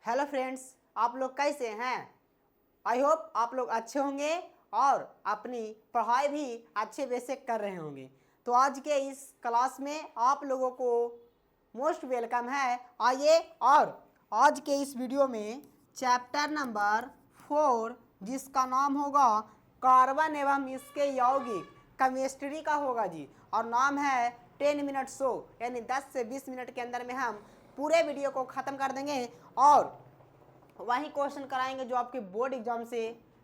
Hello friends, आप लोग कैसे हैं। आई होप आप लोग अच्छे होंगे और अपनी पढ़ाई भी अच्छे वे से कर रहे होंगे। तो आज के इस क्लास में आप लोगों को मोस्ट वेलकम है। आइए और आज के इस वीडियो में चैप्टर नंबर 4 जिसका नाम होगा कार्बन एवं इसके यौगिक केमिस्ट्री का होगा जी, और नाम है 10 मिनट शो, यानी 10 से 20 मिनट के अंदर में हम पूरे वीडियो को ख़त्म कर देंगे और वही क्वेश्चन कराएंगे जो आपके बोर्ड एग्जाम से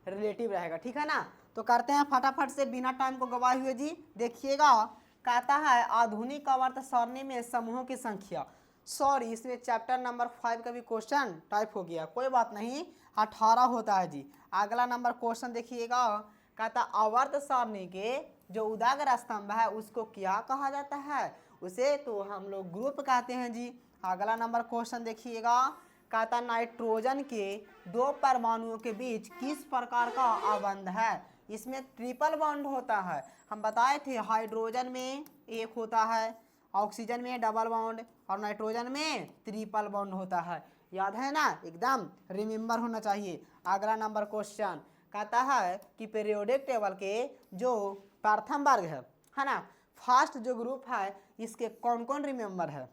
रिलेटिव रहेगा। ठीक है ना। तो करते हैं फटाफट से बिना टाइम को गवाए हुए जी। देखिएगा, कहता है आधुनिक आवर्त सारणी में समूहों की संख्या। सॉरी, इसमें चैप्टर नंबर 5 का भी क्वेश्चन टाइप हो गया, कोई बात नहीं, 18 होता है जी। अगला नंबर क्वेश्चन देखिएगा, कहता आवर्त सारणी के जो उदागर स्तंभ है उसको क्या कहा जाता है। उसे तो हम लोग ग्रुप कहते हैं जी। अगला नंबर क्वेश्चन देखिएगा, कहता नाइट्रोजन के दो परमाणुओं के बीच किस प्रकार का आबंध है। इसमें ट्रिपल बॉन्ड होता है। हम बताए थे हाइड्रोजन में एक होता है, ऑक्सीजन में डबल बॉन्ड और नाइट्रोजन में ट्रिपल बॉन्ड होता है। याद है ना, एकदम रिमेंबर होना चाहिए। अगला नंबर क्वेश्चन कहता है कि पीरियोडिक टेबल के जो प्रथम वर्ग है ना, फर्स्ट जो ग्रुप है, इसके कौन कौन रिमेंबर है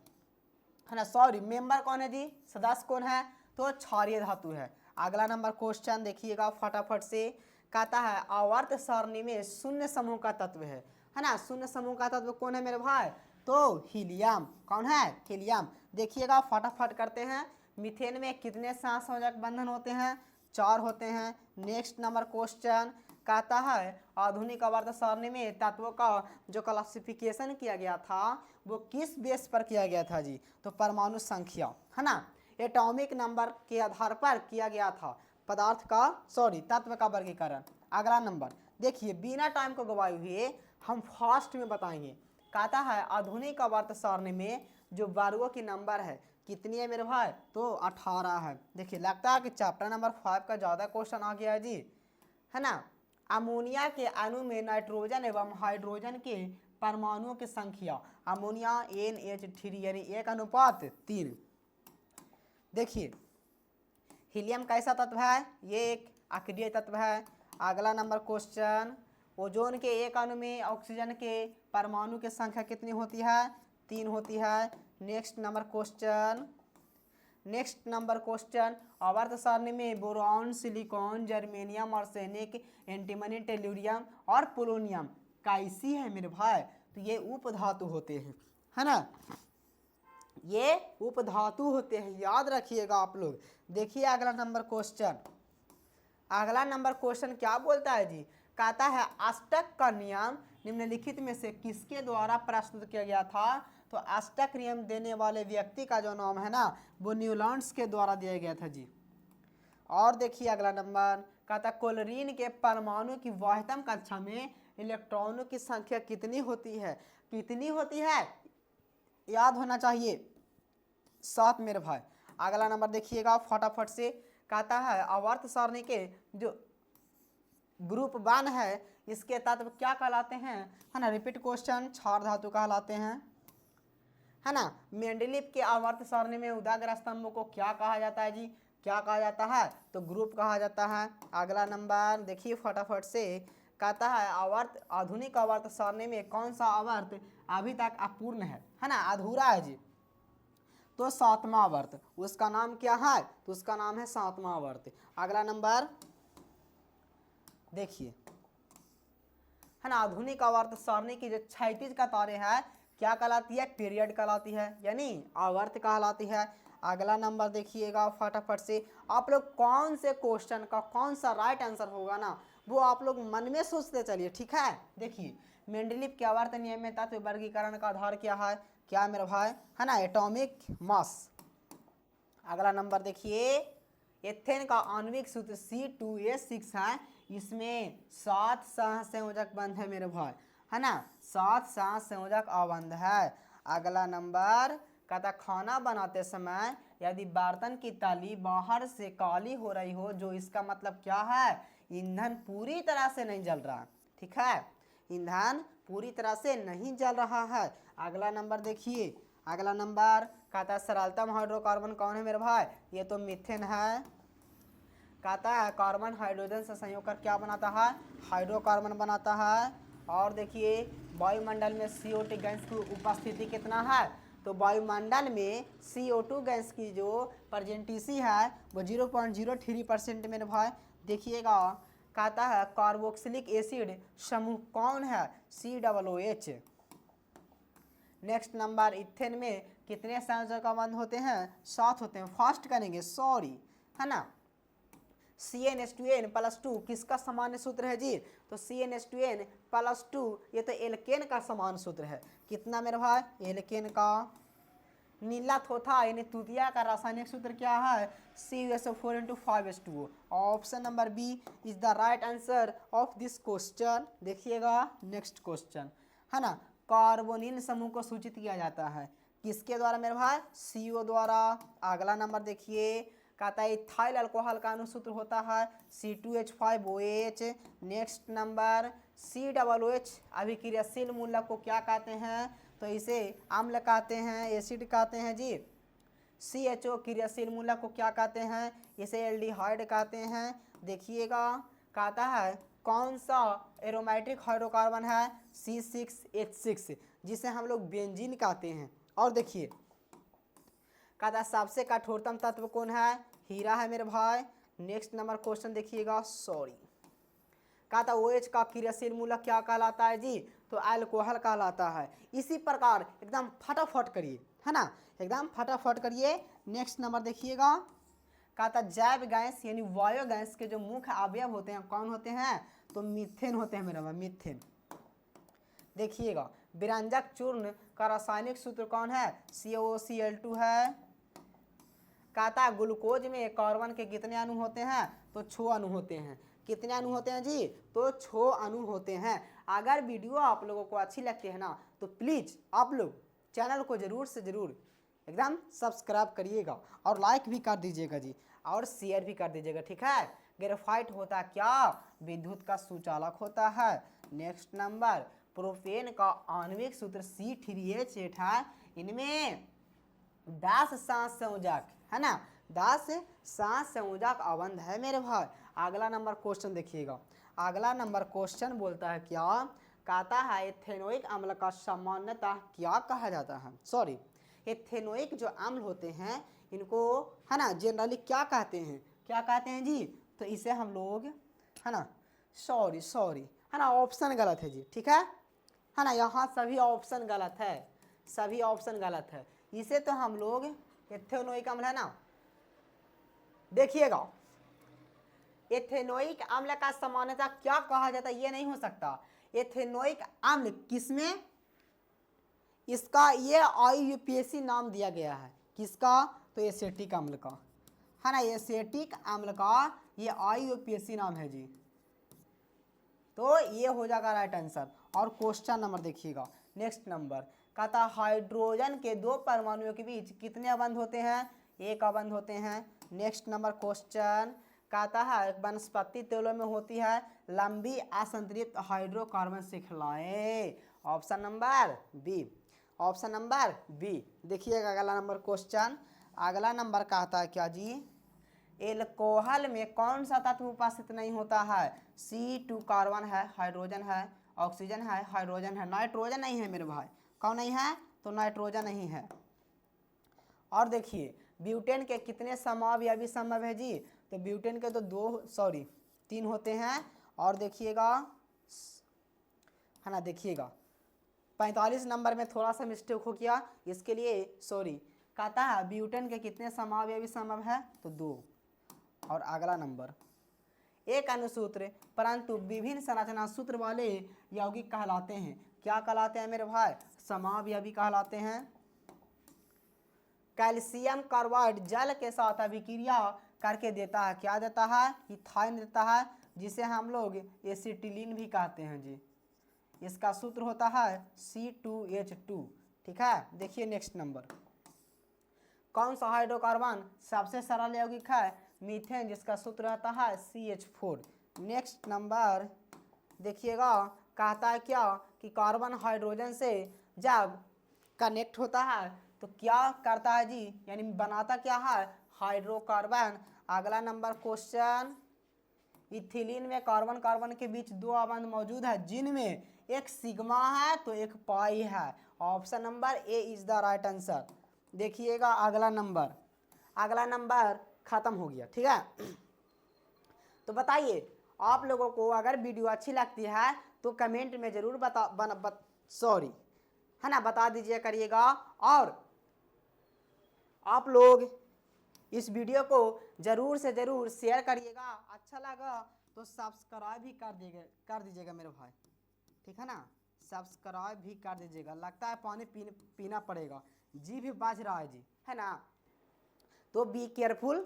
ना। सॉरी, मेंबर कौन है जी, सदस्य कौन है, तो क्षारीय धातु है। अगला नंबर क्वेश्चन देखिएगा फटाफट से, कहता है आवर्त सारणी में शून्य समूह का तत्व है ना। शून्य समूह का तत्व कौन है मेरे भाई, तो हीलियम। कौन है, हीलियम। देखिएगा फटाफट करते हैं, मीथेन में कितने सहसंयोजक बंधन होते हैं, 4 होते हैं। नेक्स्ट नंबर क्वेश्चन कहता है आधुनिक आवर्त सारणी में तत्वों का जो क्लासिफिकेशन किया गया था वो किस बेस पर किया गया था जी, तो परमाणु संख्या है ना, एटॉमिक नंबर के आधार पर किया गया था पदार्थ का, सॉरी तत्व का वर्गीकरण। अगला नंबर देखिए, बिना टाइम को गवाए हुए हम फास्ट में बताएंगे। कहता है आधुनिक आवर्त सारणी में जो वर्गों की नंबर है कितनी है मेरे भाई, तो 18 है। देखिए लगता है कि चैप्टर नंबर 5 का ज़्यादा क्वेश्चन आ गया है जी, है ना। अमोनिया के अणु में नाइट्रोजन एवं हाइड्रोजन के परमाणुओं की संख्या, अमोनिया NH3 यानी 1:3। देखिए हीलियम कैसा तत्व है, ये एक अक्रिय तत्व है। अगला नंबर क्वेश्चन, ओजोन के एक अणु में ऑक्सीजन के परमाणु की संख्या कितनी होती है, 3 होती है। नेक्स्ट नंबर क्वेश्चन आवर्त सारणी में boron, silicon, germanium, arsenic, antimony, tellurium और पोलोनियम कैसी है मेरे भाई, तो ये उपधातु होते हैं, है ना, ये उपधातु होते हैं, याद रखिएगा आप लोग। देखिए अगला नंबर क्वेश्चन, अगला नंबर क्वेश्चन क्या बोलता है जी, कहता है अष्टक का नियम निम्नलिखित में से किसके द्वारा प्रस्तुत किया गया था। तो अष्टक नियम देने वाले व्यक्ति का जो नाम है ना, वो न्यूलैंड्स के द्वारा दिया गया था जी। और देखिए अगला नंबर कहता है क्लोरीन के परमाणु की वाह्यतम कक्षा में इलेक्ट्रॉनों की संख्या कितनी होती है, कितनी होती है, याद होना चाहिए, 7 मेरे भाई। अगला नंबर देखिएगा फटाफट से, कहता है आवर्त सारणी के जो ग्रुप 1 है इसके तत्व क्या कहलाते हैं, है ना, रिपीट क्वेश्चन, क्षार धातु कहलाते हैं, है ना। मेंडलीव के आवर्त सारणी में उदागर स्तंभों को क्या कहा जाता है जी, क्या कहा जाता है, तो ग्रुप कहा जाता है। अगला नंबर देखिए फटाफट से, कहता है आवर्त आधुनिक आवर्त सारणी में कौन सा आवर्त अभी तक अपूर्ण है ना, अधूरा है जी, तो 7वां आवर्त। उसका नाम क्या है, तो उसका नाम है 7वां आवर्त। अगला नंबर देखिए, है ना, आधुनिक आवर्त सारणी की जो क्षैतिज कतारें हैं क्या कहलाती है, पीरियड कहलाती है, यानी आवर्त कहलाती है। अगला नंबर देखिएगा फटाफट से, आप लोग कौन से क्वेश्चन का कौन सा राइट आंसर होगा ना, वो आप लोग मन में सोचते चलिए, ठीक है। देखिए मेंडलीव के आवर्त नियम में तत्व वर्गीकरण का आधार क्या है, क्या मेरा भाई, है ना, एटॉमिक मास। अगला नंबर देखिए, एथेन का आणविक सूत्र C2H6 है, इसमें 7 सहसंयोजक बंध है मेरे भाई, है ना, 7 सहसंयोजक आबंध है। अगला नंबर कहता खाना बनाते समय यदि बर्तन की तली बाहर से काली हो रही हो, जो इसका मतलब क्या है, ईंधन पूरी तरह से नहीं जल रहा, ठीक है, ईंधन पूरी तरह से नहीं जल रहा है। अगला नंबर देखिए, अगला नंबर कहता है सरलतम हाइड्रोकार्बन कौन है मेरे भाई, ये तो मीथेन है। कहता है कार्बन हाइड्रोजन से संयोग कर क्या बनाता है, हाइड्रोकार्बन बनाता है। और देखिए वायुमंडल में CO2 गैस की उपस्थिति कितना है, तो वायुमंडल में CO2 गैस की जो प्रेजेंटेसी है वो 0.03% मेरे भाई। देखिएगा कहता है कार्बोक्सिलिक एसिड समूह कौन है, COOH। नेक्स्ट नंबर इथेन में कितने संयोजक बंद होते हैं, 7 होते हैं। फास्ट करेंगे सॉरी, है ना। CnH2n+2 किसका सामान्य सूत्र है जी, तो CnH2n+2 ये तो एल्केन का समान सूत्र है। कितना मेरे भाई, एल्केन का। नीला थोथा यानी तुतिया का रासायनिक सूत्र क्या है, CuSO4 × 5H2O। Option number B is the right answer of this question. देखिएगा नेक्स्ट क्वेश्चन, है ना। कार्बोनिल समूह को सूचित किया जाता है किसके द्वारा मेरे भाई, CO द्वारा। अगला नंबर देखिए कहता है इथाइल अल्कोहल का अनुसूत्र होता है C2H5OH। नेक्स्ट नंबर COOH अभिक्रियाशील मूलक को क्या कहते हैं, तो इसे अम्ल कहते हैं, एसिड कहते हैं जी। CHO क्रियाशील मूलक को क्या कहते हैं, इसे एल्डिहाइड कहते हैं। देखिएगा कहता है कौन सा एरोमेटिक हाइड्रोकार्बन है, C6H6 जिसे हम लोग बेंजीन कहते हैं। और देखिए कहता है सबसे कठोरतम तत्व कौन है, हीरा है मेरे भाई। नेक्स्ट नंबर क्वेश्चन देखिएगा सॉरी, कहता OH का क्रियाशील मूलक क्या कहलाता है जी, तो अल्कोहल कहलाता है। इसी प्रकार एकदम फटाफट करिए, है ना, एकदम फटाफट करिए। नेक्स्ट नंबर देखिएगा कहता जैव गैस यानी वायु गैस के जो मुख्य अवयव होते हैं कौन होते हैं, तो मीथेन होते हैं मेरा भाई, मीथेन। देखिएगा विरंजक चूर्ण का रासायनिक सूत्र कौन है, COCl2 है। कहता ग्लूकोज में कार्बन के कितने अणु होते हैं, तो 6 अणु होते हैं। कितने अणु होते हैं जी, तो 6 अणु होते हैं। अगर वीडियो आप लोगों को अच्छी लगती है ना, तो प्लीज़ आप लोग चैनल को ज़रूर से ज़रूर एकदम सब्सक्राइब करिएगा और लाइक भी कर दीजिएगा जी, और शेयर भी कर दीजिएगा, ठीक है। ग्रेफाइट होता क्या, विद्युत का सुचालक होता है। नेक्स्ट नंबर प्रोपेन का आणविक सूत्र C3H8 है। इनमें 10 सांस संयोजक है ना, 10 सांस संयोजक अबंध है मेरे भाई। अगला नंबर क्वेश्चन देखिएगा, अगला नंबर क्वेश्चन बोलता है क्या, कहता है एथेनोइक अम्ल का सामान्यतः क्या कहा जाता है, सॉरी एथेनोइक जो अम्ल होते हैं इनको है ना जनरली क्या कहते हैं, क्या कहते हैं जी, तो इसे हम लोग है ना सॉरी है ना, ऑप्शन गलत है जी, ठीक है ना, यहाँ सभी ऑप्शन गलत है, सभी ऑप्शन गलत है। इसे तो हम लोग एथेनोइक अम्ल है ना, देखिएगा एथेनोइक अम्ल का सामान्यतः क्या कहा जाता है, ये नहीं हो सकता। एथेनोइक अम्ल किसमें, इसका ये IUPAC नाम दिया गया है, किसका, तो एसेटिक अम्ल का, है ना, एसेटिक अम्ल का ये IUPAC नाम है जी। तो ये हो जाएगा राइट आंसर। और क्वेश्चन नंबर देखिएगा, नेक्स्ट नंबर कहता हाइड्रोजन के 2 परमाणुओं के बीच कितने अबंध होते हैं, 1 अबंध होते हैं। नेक्स्ट नंबर क्वेश्चन कहता है वनस्पति तेलों में होती है लंबी असंतृप्त हाइड्रोकार्बन श्रृंखलाएं। Option number B, option number B. देखिएगा अगला नंबर क्वेश्चन, अगला नंबर कहता है क्या जी, एल्कोहल में कौन सा तत्व उपस्थित नहीं होता है, C2 कार्बन है, हाइड्रोजन है, ऑक्सीजन है, हाइड्रोजन है, नाइट्रोजन नहीं है मेरे भाई। कौन नहीं है, तो नाइट्रोजन नहीं है। और देखिए ब्यूटेन के कितने समावयवी संभव है जी, तो ब्यूटेन के तो 3 होते हैं। और देखिएगा है ना, देखिएगा 45 नंबर में थोड़ा सा मिस्टेक हो गया, इसके लिए सॉरी। कहता है ब्यूटेन के कितने समावयवी संभव है, तो 2। और अगला नंबर एक अनुसूत्र परंतु विभिन्न संरचना सूत्र वाले यौगिक कहलाते हैं, क्या कहलाते हैं मेरे भाई, समावयवी कहलाते हैं। कैल्शियम कार्बाइड जल के साथ अभिक्रिया करके देता है, क्या देता है, इथाइन देता है, जिसे हम लोग एसिटिलीन भी कहते हैं जी। इसका सूत्र होता है C2H2, ठीक है। देखिए नेक्स्ट नंबर, कौन सा हाइड्रोकार्बन सबसे सरल यौगिक है, मीथेन, जिसका सूत्र रहता है CH4। नेक्स्ट नंबर देखिएगा कहता है क्या कि कार्बन हाइड्रोजन से जब कनेक्ट होता है तो क्या करता है जी, यानी बनाता क्या है, हाइड्रोकार्बन। अगला नंबर क्वेश्चन, इथिलीन में कार्बन कार्बन के बीच दो आबंध मौजूद है जिनमें एक सिग्मा है तो एक पाई है। Option number A is the right answer. देखिएगा अगला नंबर खत्म हो गया, ठीक है। तो बताइए आप लोगों को अगर वीडियो अच्छी लगती है तो कमेंट में जरूर बता दीजिए करिएगा। और आप लोग इस वीडियो को जरूर से जरूर शेयर करिएगा। अच्छा लगा तो सब्सक्राइब भी कर दीजिएगा मेरे भाई, ठीक है ना। सब्सक्राइब भी कर दीजिएगा। लगता है पानी पीना पड़ेगा, जी भी बाज रहा है जी, है ना। तो बी केयरफुल।